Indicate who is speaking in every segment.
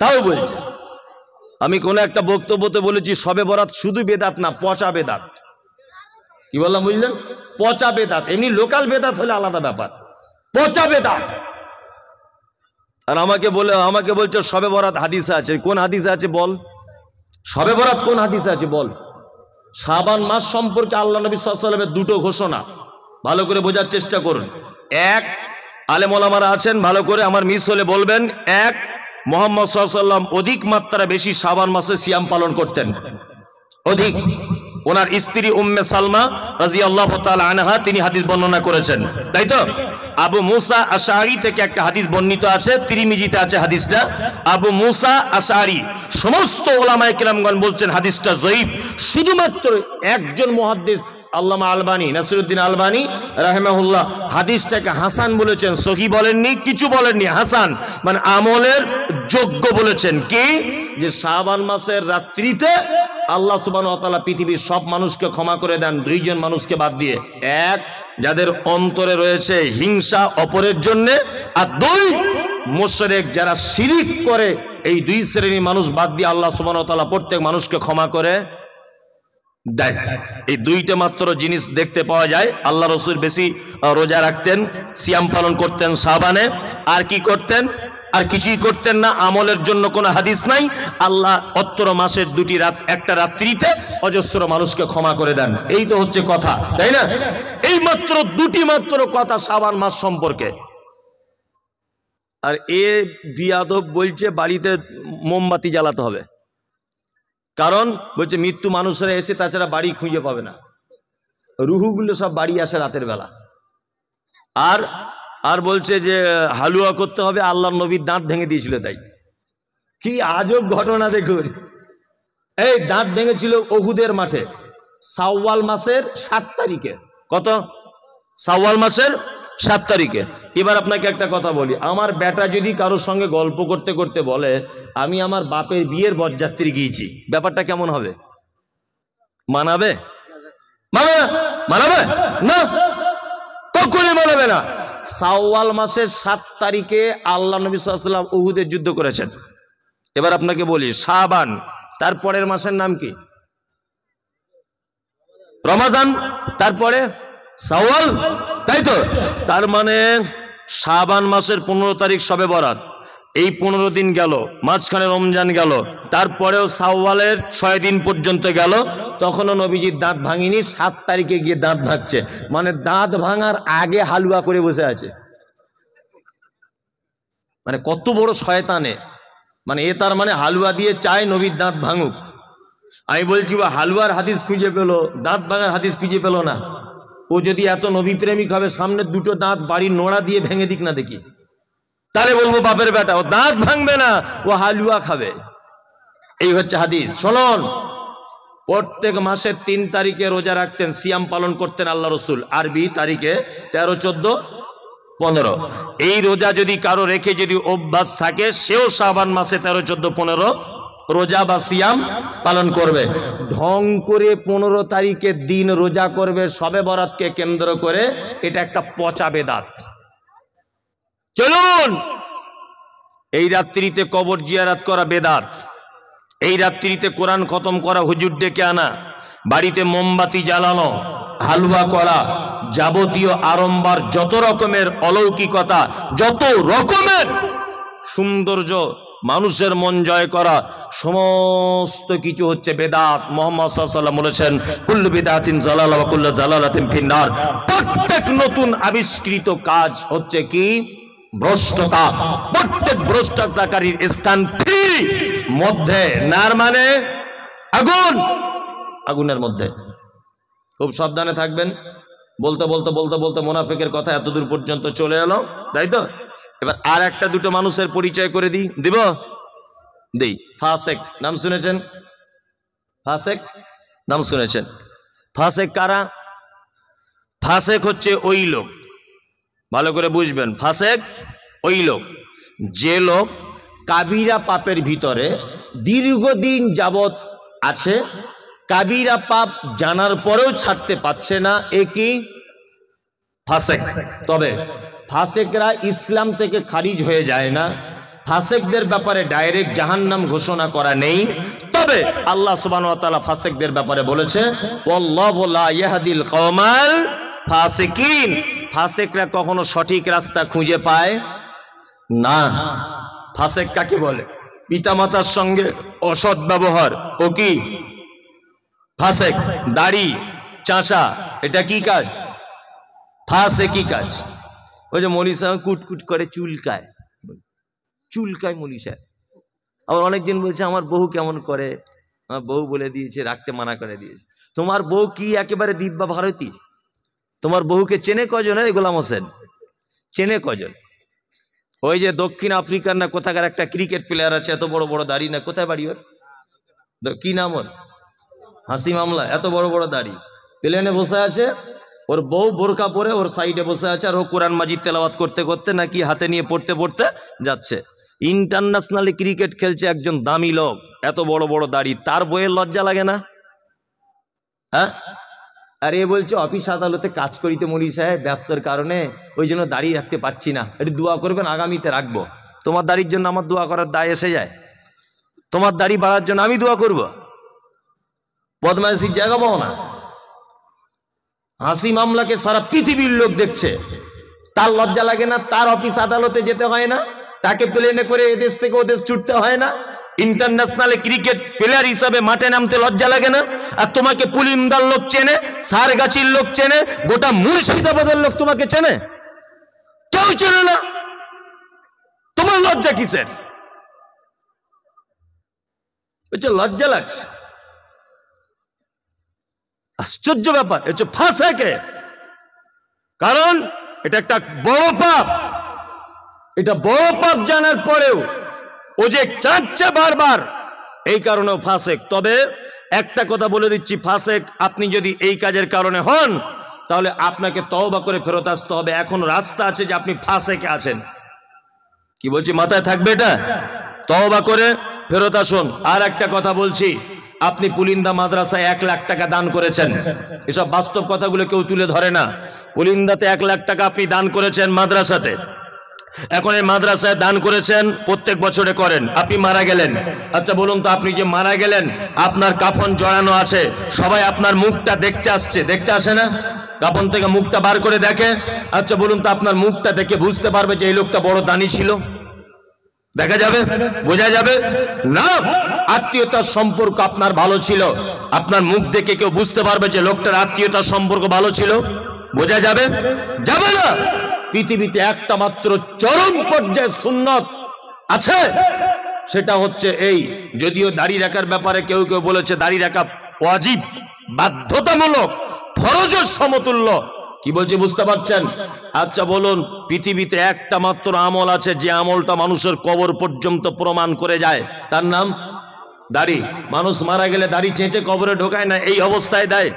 Speaker 1: তাও বলছে। আমি কোন একটা বক্তব্যতে বলেছি শবে বরাত শুধু বেদাত না, পচা বেদাত। কি বললাম বুঝলেন? পচা বেদাত। এমনি লোকাল বেদাত হলে আলাদা ব্যাপার, পচা বেদাত। আর আমাকে বলছে শবে বরাত হাদিসে আছে। কোন হাদিসে আছে বল? শবে বরাত কোন হাদিসে আছে বল? শাবান মাস সম্পর্কে আল্লাহ নবী সাল্লাল্লাহু আলাইহি ওয়াসাল্লামের দুটো ঘোষণা, ভালো করে বোঝার চেষ্টা করুন। এক, আলেম ওলামারা আছেন, ভালো করে আমার মিস হলে বলবেন। এক, মুহাম্মদ সাল্লাল্লাহু আলাইহি ওয়াসাল্লাম অধিক মাত্রা বেশি শাবান মাসে সিয়াম পালন করতেন, অধিক। ওনার স্ত্রী উম্মে সালমা রাদিয়াল্লাহু তাআলা আনহা তিনি হাদিস বর্ণনা করেছেন, তাই তো? আবু মুসা আশআরী থেকে একটা হাদিস বর্ণিত আছে, তিরমিজিতে আছে হাদিসটা। আবু মুসা আশআরী, সমস্ত উলামায়ে কেরামগণ বলছেন হাদিসটা যঈফ। শুধুমাত্র একজন মুহাদ্দিস আল্লামা আলবানী, নাসিরউদ্দিন আলবানী রাহিমাহুল্লাহ হাদিসটাকে হাসান বলেছেন, সহিহ বলেননি, কিছু বলেননি, হাসান মানে আমলের যোগ্য বলেছেন। কি? যে শাবান মাসের রাত্রিতে আল্লাহ সুবহানাহু ওয়া তাআলা পৃথিবীর সব মানুষকে ক্ষমা করে দেন, দুইজন মানুষকে বাদ দিয়ে। এক, যাদের অন্তরে রয়েছে হিংসা অপরের জন্য, আর দুই, মুশরিক যারা শিরিক করে। এই দুই শ্রেণীর মানুষ বাদ দিয়ে আল্লাহ সুবহানাহু ওয়া তাআলা প্রত্যেক মানুষকে ক্ষমা করে দেন। এই দুইটা মাত্র জিনিস দেখতে পাওয়া যায়। আল্লাহ রাসূল বেশি রোজা রাখতেন, সিয়াম পালন করতেন শাবানে। আর কি করতেন? আর কিছুই করতেন না। আমলের জন্য কোনো হাদিস নাই। আল্লাহ অত্র মাসের দুটি রাত, একটা রাত্রিতে অজস্র মানুষকে ক্ষমা করে দেন। এই তো হচ্ছে কথা, তাই না? এই মাত্র দুটি মাত্র কথা শাবান মাস সম্পর্কে। আর এ বিয়াদব বলছে বাড়িতে মোমবাতি জ্বালাতে হবে, কারণ বলছে মৃত্যু মানুষেরা এসে তাছাড়া বাড়ি খুঁজে পাবে না, রুহুগুলো সব বাড়ি আসে রাতের বেলা। আর বলছে যে হালুয়া করতে হবে, আল্লাহর নবীর দাঁত ভেঙে দিয়েছিল তাই। কি আজব ঘটনা দেখুন। এই দাঁত ভেঙেছিল উহুদের মাঠে শাওয়াল মাসের 7 তারিখে। কত? শাওয়াল মাসের 7 তারিখে। এবার আপনাকে একটা কথা বলি, আমার বেটা যদি কারোর সঙ্গে গল্প করতে করতে বলে আমি আমার বাপের বিয়ের বরযাত্রী গিয়েছি, ব্যাপারটা কেমন হবে? মানাবে? মানাবে না, কখনোই মানাবে না। শাওয়াল মাসের 7 তারিখে আল্লাহ নবী সাল্লাল্লাহু আলাইহি ওয়াসাল্লাম উহুদের যুদ্ধ করেছেন। এবার আপনাকে বলি, শাবান, তারপরের মাসের নাম কি? রমাজান, তারপরে শাওয়াল, তাই তো? তার মানে শাবান মাসের 15 তারিখ শবে বরাত, এই 15 দিন গেল, মাঝখানে রমজান গেল, তারপরেও শাওয়ালের 6 দিন পর্যন্ত গেল, তখনও নবীজির দাঁত ভাঙিনি। 7 তারিখে গিয়ে দাঁত ভাঙছে, মানে দাঁত ভাঙার আগে হালুয়া করে বসে আছে। মানে কত বড় শয়তানে, মানে এ তার মানে হালুয়া দিয়ে চায় নবীর দাঁত ভাঙুক। আমি বলছি হালুয়ার হাদিস খুঁজে পেলো, দাঁত ভাঙার হাদিস খুঁজে পেলো না। ও যদি এত নবী প্রেমিক হবে, সামনে দুটো দাঁত বাড়ির নোড়া দিয়ে ভেঙে দিক না দেখি, তাহলে বলবো বাপের বেটা, ও দাঁত ভাঙবে না, ও হালুয়া খাবে। এই হচ্ছে হাদিস। শুনুন, প্রত্যেক মাসের 3 তারিখে রোজা রাখতেন, সিয়াম পালন করতেন আল্লাহ রসুল। আরবি তারিখে 13, 14, 15। এই রোজা যদি কারো রেখে যদি অভ্যাস থাকে, সেও শাবান মাসে 13, 14, 15 রোজা বা সিয়াম পালন করবে। ঢং করে 15 তারিখের দিন রোজা করবে শবে বরাতকে কেন্দ্র করে, এটা একটা পচা বেদাত। চলুন, এই রাত্রিতে কবর জিয়ারত করা বেদাত, এই রাত্রিতে কোরআন খতম করা, হুজুর ডেকে আনা, বাড়িতে মোমবাতি জ্বালানো, হালুয়া করা, যাবতীয় আড়ম্বর, যত রকমের অলৌকিকতা, যত রকমের সৌন্দর্য, মানুষের মন জয় করা, সমস্ত কিছু হচ্ছে বেদাত। মুহাম্মদ সাল্লাল্লাহু আলাইহি ওয়াসাল্লাম বলেছেন কুল্লু বিদআতিন যালালা ওয়া কুল্লু যালালাতিন ফিন্নার। প্রত্যেক নতুন আবিষ্কৃত কাজ হচ্ছে কি? ভ্রষ্টতা। প্রত্যেক ভ্রষ্টতাকারীর স্থান মধ্যে, নার মানে আগুন, আগুনের মধ্যে। খুব সাবধানে থাকবেন। বলতে বলতে বলতে বলতে মুনাফিকের কথা এতদূর পর্যন্ত চলে এলো, তাই তো? এবার আর একটা দুটো মানুষের পরিচয় করে দিব। ফাসেক নাম শুনেছেন? ফাসেক নাম শুনেছেন? ফাসেক কারা? ফাসেক হচ্ছে ওই লোক, ভালো করে বুঝবেন, ফাসেক ওই লোক যে লোক কাবিরা পাপের ভিতরে দীর্ঘদিন যাবত আছে, কাবিরা পাপ জানার পরেও ছাড়তে পারছে না, এ কি? ফাসেক। তবে ফাসেকরা ইসলাম থেকে খারিজ হয়ে যায় না, ফাসেকদের ব্যাপারে ডাইরেক্ট জাহান্নাম ঘোষণা করা নেই, তবে আল্লাহ সুবহানাহু ওয়া তাআলা ফাসেকদের ব্যাপারে বলেছে ওয়াল্লাহু লা ইয়াহদিল কওমাল ফাসিকিন, ফাসেকরা কখনো সঠিক রাস্তা খুঁজে পায় না। ফাসেক কাকে বলে? পিতামাতার সঙ্গে অসৎ ব্যবহার, ও কি ফাসেক? দাড়ি চাঁচা, এটা কি কাজ? ফাসেকি কাজ। ওই যে মৌলী সাহেব কুটকুট করে চুলকায়, চুলকায় মৌলী সাহেব। আবার অনেকজন বলছে আমার বউ কেমন করে, আমার বউ বলে দিয়েছে, রাখতে মানা করে দিয়েছে। তোমার বউ কি একেবারে দিব্যা ভারতী? তোমার বহুকে চেনে কজন? এই গোলাম হোসেন চেনে কজন? ওই যে দক্ষিণ আফ্রিকার না কোথাকার একটা ক্রিকেট প্লেয়ার আছে, এত বড় বড় দাড়ি, না কোথায় বাড়ি ওর, কি নাম ওর? হাসিম আমলা। এত বড় বড় দাড়ি, প্লেনে বসে আছে, ওর বউ বোরকা পরে ওর সাইডে বসে আছে, আর ও কোরআন মাজিদ তেলাওয়াত করতে করতে নাকি হাতে নিয়ে পড়তে পড়তে যাচ্ছে। ইন্টারন্যাশনালি ক্রিকেট খেলছে একজন দামি লোক, এত বড় বড় দাড়ি, তার বইয়ের লজ্জা লাগে না? হ্যাঁ, আর এ বলছে অফিস আদালতে কাজ করিতে মৌলী সাহেব, ব্যস্তর কারণে ওই জন্য দাঁড়িয়ে রাখতে পারছি না, একটু দোয়া করবেন, আগামীতে রাখবো। তোমার দাড়ির জন্য আমার দোয়া করার দায় এসে যায়? তোমার দাড়ি বাড়ার জন্য আমি দোয়া করব? বদমাইশির জায়গা পাও না। হাসিম আমলাকে সারা পৃথিবীর লোক দেখছে, তার লজ্জা লাগে না? তার অফিস আদালতে যেতে হয় না? তাকে প্লেনে করে এদেশ থেকে ওদেশ ছুটতে হয় না? ইন্টারন্যাশনাল ক্রিকেট প্লেয়ার হিসাবে মাঠে নামতে লজ্জা লাগে না? আর তোমাকে পুলিমদার লোক চেনে, সারগাছির লোক চেনে, গোটা মুর্শিদাবাদের লোক তোমাকে চেনে, কেউ চেনে না। তোমার লজ্জা কিসের? লজ্জা লাগছে, আশ্চর্য ব্যাপার। হচ্ছে ফাসেকে, কারণ এটা একটা বড় পাপ। এটা বড় পাপ জানার পরেও ও যে চাচ্ছে বারবার, এই কারণেও ফাসেক। তবে একটা কথা বলে দিচ্ছি, ফাসেক আপনি যদি এই কাজের কারণে হন, তাহলে আপনাকে তওবা করে ফেরত আসতে হবে। এখন রাস্তা আছে যে আপনি ফাসেকে আছেন। কি বলছি মাথায় থাকবে এটা? তওবা করে ফেরত আসুন। আর একটা কথা বলছি, আপনি পুলিন্দা মাদ্রাসায় 1 লাখ টাকা দান করেছেন, এসব বাস্তব কথাগুলো কেউ তুলে ধরে না। পুলিন্দাতে 1 লাখ টাকা আপনি দান করেছেন মাদ্রাসাতে। এখন এই মাদ্রাসায় দান করেছেন, প্রত্যেক বছরে করেন, আপনি মারা গেলেন। আচ্ছা বলুন তো, আপনি যে মারা গেলেন, আপনার কাফন জড়ানো আছে, সবাই আপনার মুখটা দেখতে আসছে, দেখতে আসে না? কাফন থেকে মুখটা বার করে দেখে। আচ্ছা বলুন তো, আপনার মুখটা দেখে বুঝতে পারবে যে এই লোকটা বড় দানি ছিল? দেখা যাবে? বোঝা যাবে না? আত্মীয়তার সম্পর্ক আপনার ভালো ছিল, আপনার মুখ দেখে কেউ বুঝতে পারবে যে লোকটার আত্মীয়তার সম্পর্ক ভালো ছিল? বোঝা যাবে? যাবে না। পৃথিবীতে একটা মাত্র চরম পর্যায়ে সুন্নত আছে, সেটা হচ্ছে এই। যদিও দাড়ি রাখার ব্যাপারে কেউ কেউ বলেছে দাড়ি রাখা ওয়াজিব, বাধ্যতামূলক, ফরজের সমতুল্য। কি বলছে বুঝতে পারছেন? আচ্ছা বলুন, পৃথিবীতে একটা মাত্র আমল আছে যে আমলটা মানুষের কবর পর্যন্ত প্রমাণ করে যায়, তার নাম দাড়ি। মানুষ মারা গেলে দাড়ি চেঁচে কবরে ঢোকায় না, এই অবস্থায় দেয়,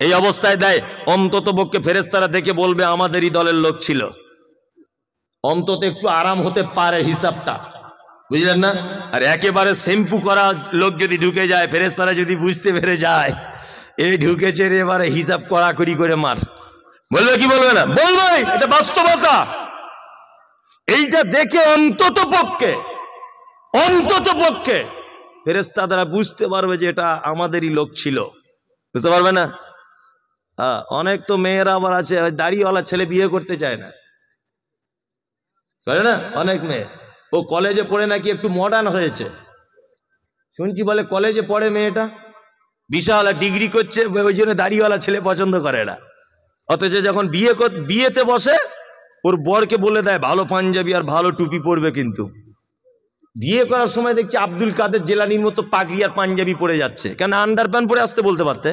Speaker 1: এই অবস্থায় দেয়। অন্তত পক্ষে ফেরেশতারা দেখে বলবে আমাদেরই দলের লোক ছিল, অন্তত একটু আরাম হতে পারে হিসাবটা, বুঝলেন না? আর একেবারে শ্যাম্পু করা লোক যদি ঢুকে যায়, ফেরেশতারা যদি বুঝতে পেরে যায় এই ঢুকেছে রে, এবারে হিসাব কড়াকড়ি করে মার, বলবে কি বলবে না? বলবে, এটা বাস্তবতা। এইটা দেখে অন্তত পক্ষে ফেরেশতারা বুঝতে পারবে যে এটা আমাদেরই লোক ছিল, বুঝতে পারবে না? অনেক তো মেয়েরা আবার আছে, দাড়িওয়ালা ছেলে বিয়ে করতে চায় না, না? অনেক মেয়ে, ও কলেজে পড়ে নাকি একটু মডার্ন হয়েছে, শুনছি বলে কলেজে পড়ে মেয়েটা, বিশাল ডিগ্রি করছে, ওই জন্য দাড়িওয়ালা ছেলে পছন্দ করে না। অথচ যখন বিয়েতে বসে, ওর বরকে বলে দেয় ভালো পাঞ্জাবি আর ভালো টুপি পরবে, কিন্তু বিয়ে করার সময় দেখছি আব্দুল কাদের জেলানির মতো পাগড়ি আর পাঞ্জাবি পরে যাচ্ছে। কেন? আন্ডার প্যান্ট পরে আসতে বলতে পারতে।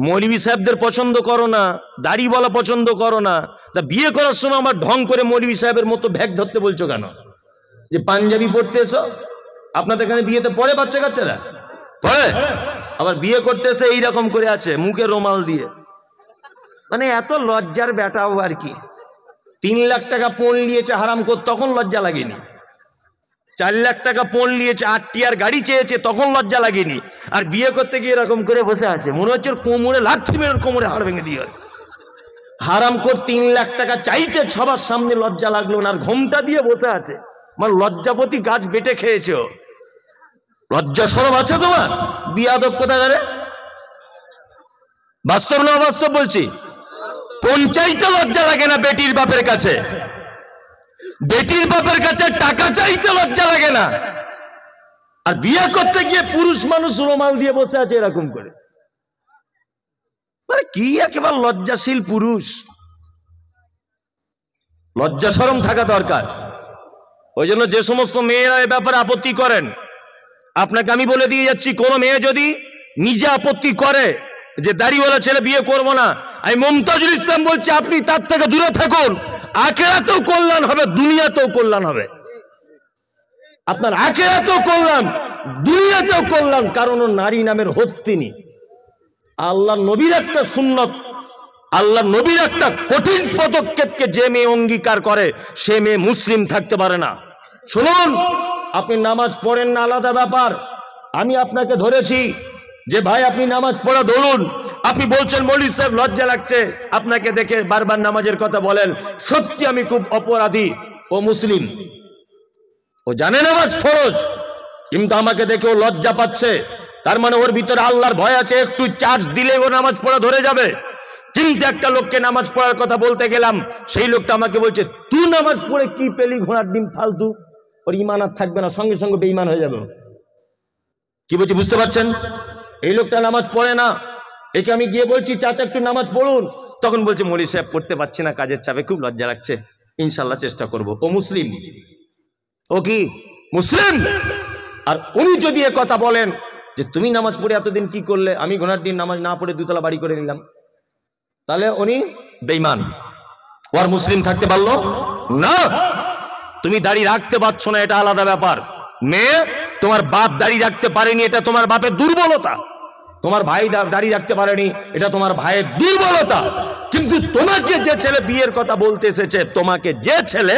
Speaker 1: মৌলভী সাহেবদের পছন্দ করো না, দাড়িওয়ালা পছন্দ করো না, তা বিয়ে করার সময় আমার ঢং করে মৌলভী সাহেবের মতো ব্যাগ ধরতে বলছো কেন? যে পাঞ্জাবি পরতে এসো। আপনাদের এখানে বিয়েতে পড়ে বাচ্চা কাচ্চারা? পড়ে। আবার বিয়ে করতে এসে এইরকম করে আছে, মুখে রুমাল দিয়ে, মানে এত লজ্জার বেটাও আর কি। 3 লাখ টাকা পণ নিয়েছে হারাম কর, তখন লজ্জা লাগেনি। 4 লাখ টাকা পণ নিয়েছে, 8টি আর গাড়ি চেয়েছে, তখন লজ্জা লাগেনি। আর বিয়ে করতে গিয়ে এরকম করে বসে আছে, মনে হচ্ছে কোমরে লাথি মেরে কোমরে হাড় ভেঙে দিয়ে হারাম করে 3 লাখ টাকা চাইতে সবার সামনে লজ্জা লাগলো না, আর ঘোমটা দিয়ে বসে আছে। আমার লজ্জাপতি গাছ বেটে খেয়েছে। লজ্জা সরব আছে তোমার? বিয়াদব কোথাকারে। বাস্তব না অবাস্তব বলছি? পঞ্চায়েতে লজ্জা লাগে না বেটির বাপের কাছে, বেটির বাপের কাছে টাকা চাইতে লজ্জা লাগে না, আর বিয়ে করতে গিয়ে পুরুষ মানুষ রুমাল দিয়ে বসে আছে এরকম করে। মানে কি একেবারে লজ্জাশীল পুরুষ। লজ্জা শরম থাকা দরকার। ওই জন্য যে সমস্ত মেয়েরা এ ব্যাপারে আপত্তি করেন, আপনাকে আমি বলে দিয়ে যাচ্ছি, কোন মেয়ে যদি নিজে আপত্তি করে যে দাড়িওয়ালা ছেলে বিয়ে করব না, আমি মমতাজুল ইসলাম বলছি আপনি তার থেকে দূরে থাকুন। আখিরাতেও কল্যাণ হবে, দুনিয়াতেও কল্যাণ হবে। আপনার আখিরাতেও কল্যাণ, দুনিয়াতেও কল্যাণ। কারণ ও নারী নামের হস্তিনী। আল্লাহ নবীর একটা সুন্নত, আল্লাহ নবীর একটা কঠিন পদক্ষেপকে যে মেয়ে অঙ্গীকার করে সে মেয়ে মুসলিম থাকতে পারে না। শুনুন, আপনি নামাজ পড়েন না আলাদা ব্যাপার। আমি আপনাকে ধরেছি যে ভাই আপনি নামাজ পড়া ধরুন, আপনি বলছেন মৌলভী সাহেব লজ্জা লাগছে আপনাকে দেখে বারবার নামাজের কথা বলেন। সত্যি আমি খুব অপরাধী। ও মুসলিম, ও জানে নামাজ ফরজ, কিন্তু আমাকে দেখে ও লজ্জা পাচ্ছে। তার মানে ওর ভিতরে আল্লাহর ভয় আছে। একটু চার্জ দিলে ও নামাজ পড়া ধরে যাবে। কিন্তু একটা লোককে নামাজ পড়ার কথা বলতে গেলাম, সেই লোকটা আমাকে বলছে তুই নামাজ পড়ে কি পেলি, ঘোড়ার ডিম ফালতু। ওর ইমান আর থাকবে না, সঙ্গে সঙ্গে বেঈমান হয়ে যাবে। কি বলছি বুঝতে পারছেন? এই লোকটা নামাজ পড়ে না, একে আমি গিয়ে বলছি চাচা একটু নামাজ পড়ুন, তখন বলছে মৌলভী সাহেব পড়তে পারছি না, কাজের চাপে খুব লজ্জা লাগছে, ইনশাল্লাহ চেষ্টা করব। ও মুসলিম, ও কি মুসলিম? আর উনি যদি এ কথা বলেন যে তুমি নামাজ পড়ে এতদিন কি করলে, আমি ঘোড়ার দিন নামাজ না পড়ে 2 তলা বাড়ি করে নিলাম, তাহলে উনি বেঈমান। ও আর মুসলিম থাকতে পারলো না। তুমি দাড়ি রাখতে পারছো না, এটা আলাদা ব্যাপার। মেয়ে, তোমার বাপ দাড়ি রাখতে পারেনি, এটা তোমার বাপের দুর্বলতা। তোমার ভাই দাড়ি রাখতে পারেনি, এটা তোমার ভাইয়ের দুর্বলতা। কিন্তু তোমাকে যে ছেলে বিয়ের কথা বলতে এসেছে, তোমাকে যে ছেলে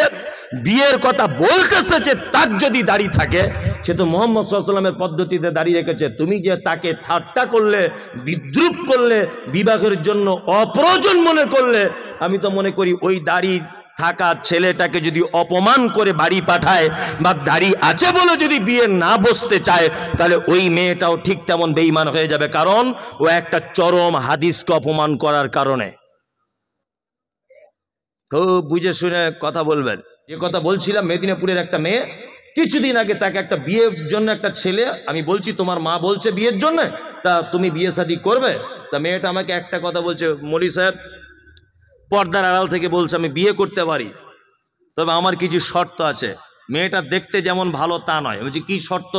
Speaker 1: বিয়ের কথা বলতে এসেছে, তার যদি দাড়ি থাকে, সে তো মুহাম্মদ সাল্লাল্লাহু আলাইহি ওয়াসাল্লামের পদ্ধতিতে দাড়ি রেখেছে। তুমি যে তাকে ঠাট্টা করলে, বিদ্রুপ করলে, বিবাহের জন্য অপ্রয়োজন মনে করলে, আমি তো মনে করি ওই দাড়ি থাকা ছেলেটাকে যদি অপমান করে বাড়ি পাঠায় বা দাড়ি আছে বলে যদি বিয়ে না বসতে চায়, তাহলে ওই মেয়েটাও ঠিক তেমন বেঈমান হয়ে যাবে। কারণ ও একটা চরম হাদিসকে অপমান করার কারণে। খুব বুঝে শুনে কথা বলবেন। যে কথা বলছিলাম, মেদিনীপুরের একটা মেয়ে, কিছুদিন আগে তাকে একটা বিয়ের জন্য একটা ছেলে, আমি বলছি তোমার মা বলছে বিয়ের জন্য, তা তুমি বিয়ে শাদী করবে? তা মেয়েটা আমাকে একটা কথা বলছে, মৌলভী সাহেব পর্দার আড়াল থেকে বলছে আমি বিয়ে করতে পারি, তবে আমার কিছু শর্ত আছে। মেয়েটা দেখতে যেমন ভালো তা নয়। বলছি কি শর্ত?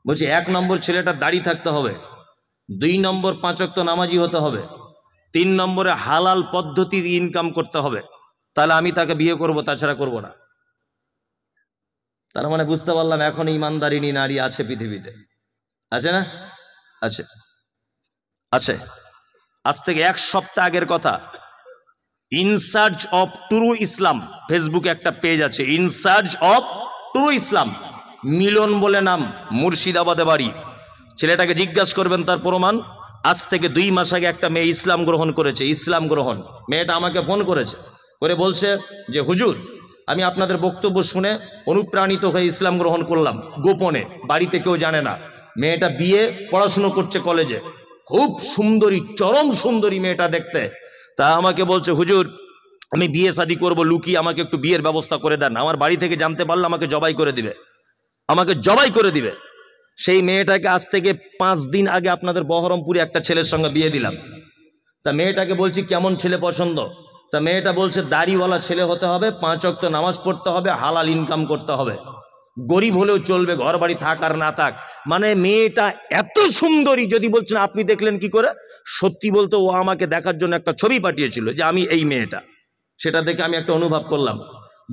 Speaker 1: বলছি 1 নম্বর ছেলেটার দাড়ি থাকতে হবে, 2 নম্বর 5 ওয়াক্ত নামাজি হতে হবে, 3 নম্বরে হালাল পদ্ধতির ইনকাম করতে হবে, তাহলে আমি তাকে বিয়ে করব, তাছাড়া করব না। তার মানে বুঝতে পারলাম এখন ইমানদারিনী নারী আছে পৃথিবীতে, আছে না? আছে, আছে। আজ থেকে 1 সপ্তাহ আগের কথা, ইন সার্চ অফ ট্রু ইসলাম, ফেসবুকে একটা পেজ আছে, ইন সার্চ অফ ট্রু ইসলাম, মিলন বলে নাম, মুর্শিদাবাদে বাড়ি। ছেলেটাকে জিজ্ঞাসা করবেন তার প্রমাণ। আজ থেকে 2 মাস আগে একটা মেয়ে ইসলাম গ্রহণ করেছে। ইসলাম গ্রহণ, মেয়েটা আমাকে ফোন করেছে, করে বলছে যে হুজুর আমি আপনাদের বক্তব্য শুনে অনুপ্রাণিত হয়ে ইসলাম গ্রহণ করলাম, গোপনে, বাড়িতে কেউ জানে না। মেয়েটা বিয়ে পড়াশুনো করছে কলেজে, খুব সুন্দরী, চরম সুন্দরী মেয়েটা দেখতে। তা আমাকে বলছে হুজুর আমি বিয়ে শাদী করবো লুকিয়ে, আমাকে একটু বিয়ের ব্যবস্থা করে দেন, আমার বাড়ি থেকে জানতে পারলে আমাকে জবাই করে দিবে, আমাকে জবাই করে দিবে। সেই মেয়েটাকে আজ থেকে 5 দিন আগে আপনাদের বহরমপুরে একটা ছেলের সঙ্গে বিয়ে দিলাম। তা মেয়েটাকে বলছি কেমন ছেলে পছন্দ? তা মেয়েটা বলছে দাড়িওয়ালা ছেলে হতে হবে, 5 ওয়াক্ত নামাজ পড়তে হবে, হালাল ইনকাম করতে হবে, গরিব হলেও চলবে, ঘর বাড়ি থাক আর না থাক। মানে মেয়েটা এত সুন্দরী, যদি বলছেন আপনি দেখলেন কি করে? সত্যি বলতে ও আমাকে দেখার জন্য একটা ছবি পাঠিয়েছিল যে আমি এই মেয়েটা, সেটা দেখে আমি একটা অনুভব করলাম।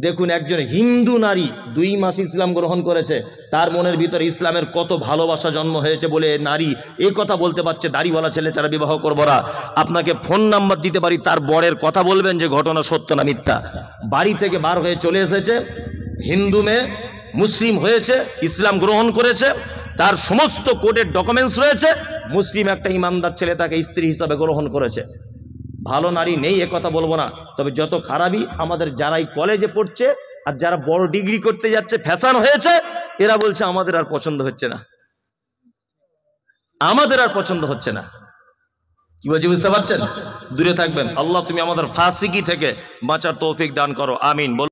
Speaker 1: দেখুন, একজন হিন্দু নারী 2 মাস ইসলাম গ্রহণ করেছে, তার মনের ভিতরে ইসলামের কত ভালোবাসা জন্ম হয়েছে বলে নারী এই কথা বলতে পারছে দাড়িওয়ালা ছেলে ছাড়া বিবাহ করবো না। আপনাকে ফোন নাম্বার দিতে পারি, তার বরের কথা বলবেন যে ঘটনা সত্য না মিথ্যা। বাড়ি থেকে বার হয়ে চলে এসেছে, হিন্দু মেয়ে মুসলিম হয়েছে, ইসলাম গ্রহণ করেছে, তার সমস্ত কোর্টের ডকুমেন্টস রয়েছে, মুসলিম একটা ইমানদার ছেলে তাকে স্ত্রী হিসাবে গ্রহণ করেছে। ভালো নারী নেই এ কথা বলবো না, তবে যত খারাপই আমাদের যারাই কলেজে পড়ছে আর যারা বড় ডিগ্রি করতে যাচ্ছে ফ্যাশন হয়েছে, এরা বলছে আমাদের আর পছন্দ হচ্ছে না, আমাদের আর পছন্দ হচ্ছে না। কি বলছি বুঝতে পারছেন? দূরে থাকবেন। আল্লাহ তুমি আমাদের ফাসিকি থেকে বাঁচার তৌফিক দান করো, আমিন।